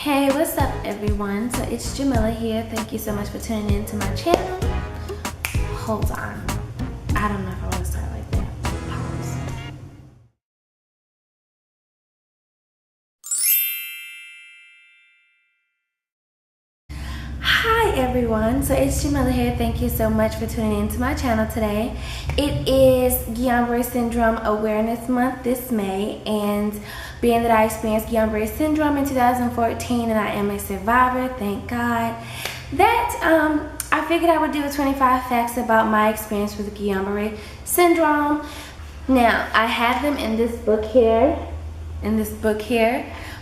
Hey, what's up everyone? So it's Jahmila here. Thank you so much for tuning in to my channel. Hold on. I don't know if I want to start like that. Pause. Hi everyone. So it's Jahmila here. Thank you so much for tuning in to my channel today. It is Guillain-Barre Syndrome Awareness Month this May, and being that I experienced Guillain-Barre Syndrome in 2014 and I am a survivor, thank God, that I figured I would do 25 facts about my experience with Guillain-Barre Syndrome. Now, I have them in this book here,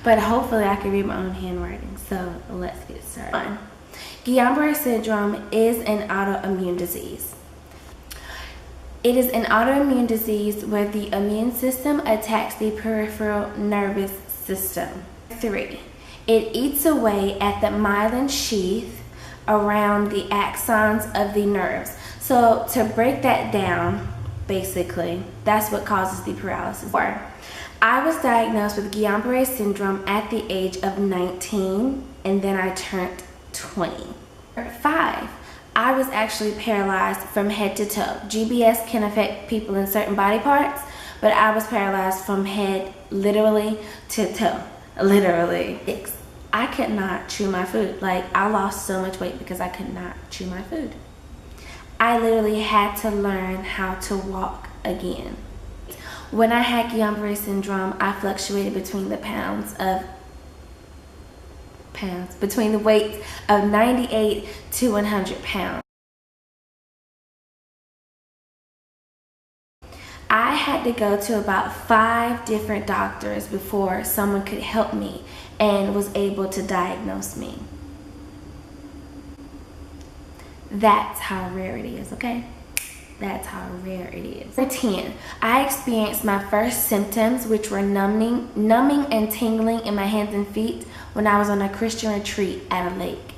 but hopefully I can read my own handwriting, so let's get started. Guillain-Barre Syndrome is an autoimmune disease. It is an autoimmune disease where the immune system attacks the peripheral nervous system. 3. It eats away at the myelin sheath around the axons of the nerves. So to break that down, basically, that's what causes the paralysis. 4. I was diagnosed with Guillain-Barre Syndrome at the age of 19, and then I turned 20. 5. I was actually paralyzed from head to toe. GBS can affect people in certain body parts, but I was paralyzed from head literally to toe. Literally. 6. I could not chew my food. Like, I lost so much weight because I could not chew my food. I literally had to learn how to walk again. When I had Guillain-Barre Syndrome, I fluctuated between the weights of 98 to 100 pounds. I had to go to about 5 different doctors before someone could help me and was able to diagnose me. That's how rare it is, okay? That's how rare it is. 10. I experienced my first symptoms, which were numbing and tingling in my hands and feet when I was on a Christian retreat at a lake.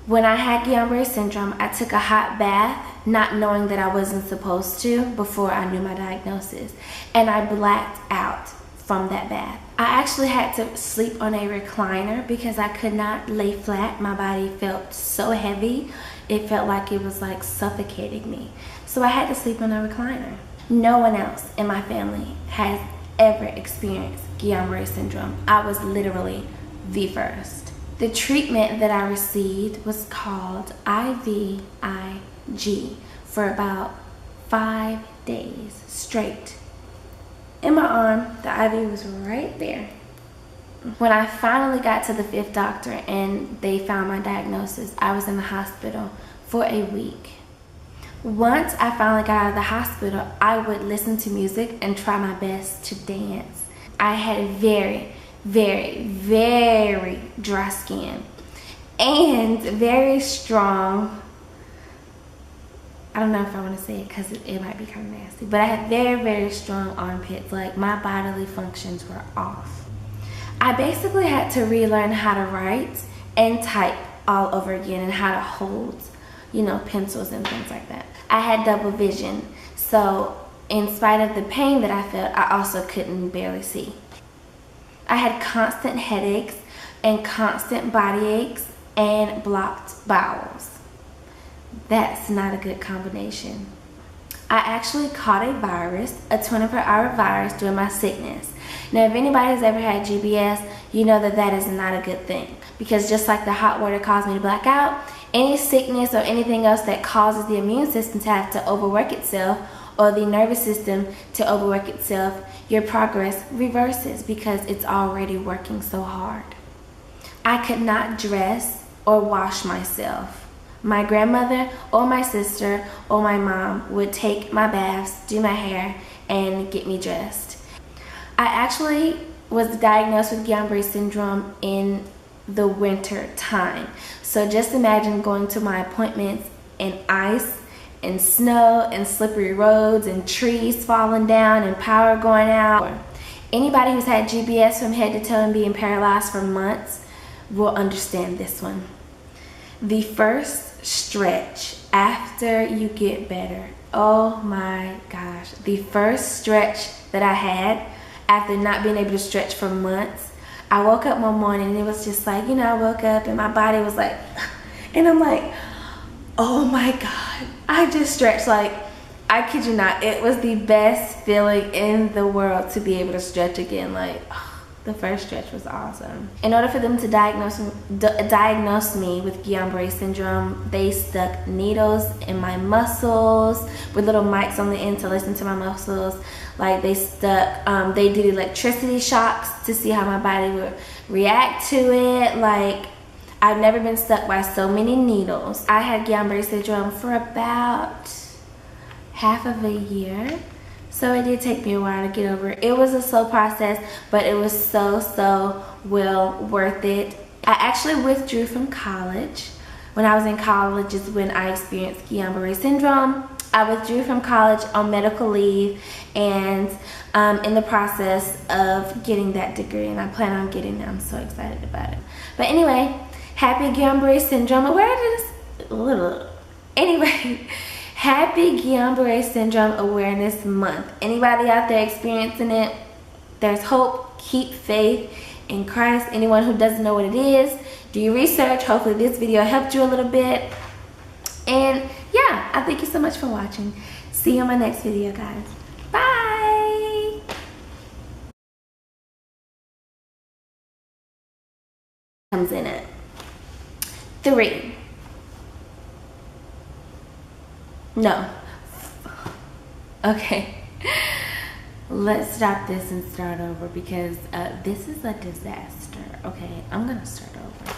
When I had Guillain-Barre Syndrome, I took a hot bath, not knowing that I wasn't supposed to before I knew my diagnosis, and I blacked out from that bath. I actually had to sleep on a recliner because I could not lay flat. My body felt so heavy. It felt like it was like suffocating me. So I had to sleep on a recliner. No one else in my family has ever experienced Guillain-Barre Syndrome. I was literally the first. The treatment that I received was called IVIG for about 5 days straight. In my arm, the IV was right there. When I finally got to the 5th doctor and they found my diagnosis, I was in the hospital for a week. Once I finally got out of the hospital, I would listen to music and try my best to dance. I had very, very, very dry skin and very strong, I don't know if I want to say it because it might be kind of nasty, but I had very, very strong armpits. Like, my bodily functions were off. I basically had to relearn how to write and type all over again and how to hold, pencils and things like that. I had double vision, so in spite of the pain that I felt, I also couldn't barely see. I had constant headaches and constant body aches and blocked bowels. That's not a good combination. I actually caught a virus, a 24-hour virus, during my sickness. Now, if anybody has ever had GBS, you know that that is not a good thing, because just like the hot water caused me to black out, any sickness or anything else that causes the immune system to have to overwork itself, or the nervous system to overwork itself, your progress reverses because it's already working so hard. I could not dress or wash myself. My grandmother or my sister or my mom would take my baths, do my hair, and get me dressed. I actually was diagnosed with Guillain-Barre Syndrome in the winter time. So just imagine going to my appointments in ice and snow and slippery roads and trees falling down and power going out. Anybody who's had GBS from head to toe and being paralyzed for months will understand this one. The first stretch after you get better, oh my gosh, the first stretch that I had after not being able to stretch for months, I woke up one morning and it was just like, you know, I woke up and my body was like, and I'm like, oh my God, I just stretched. Like, I kid you not, it was the best feeling in the world to be able to stretch again. Like, the first stretch was awesome. In order for them to diagnose me with Guillain-Barre syndrome, they stuck needles in my muscles with little mics on the end to listen to my muscles. Like, they did electricity shocks to see how my body would react to it. Like, I've never been stuck by so many needles. I had Guillain-Barre syndrome for about half of a year. So it did take me a while to get over it. It was a slow process, but it was so well worth it. I actually withdrew from college. When I was in college is when I experienced Guillain-Barre syndrome. I withdrew from college on medical leave and in the process of getting that degree, and I plan on getting it. I'm so excited about it. But anyway, happy Guillain-Barre syndrome awareness. Anyway. Happy Guillain-Barre Syndrome Awareness Month. Anybody out there experiencing it, there's hope. Keep faith in Christ. Anyone who doesn't know what it is, do your research. Hopefully this video helped you a little bit. And yeah, I thank you so much for watching. See you on my next video, guys. Bye. Comes in at 3. No. Okay. Let's stop this and start over because this is a disaster. Okay, I'm gonna start over.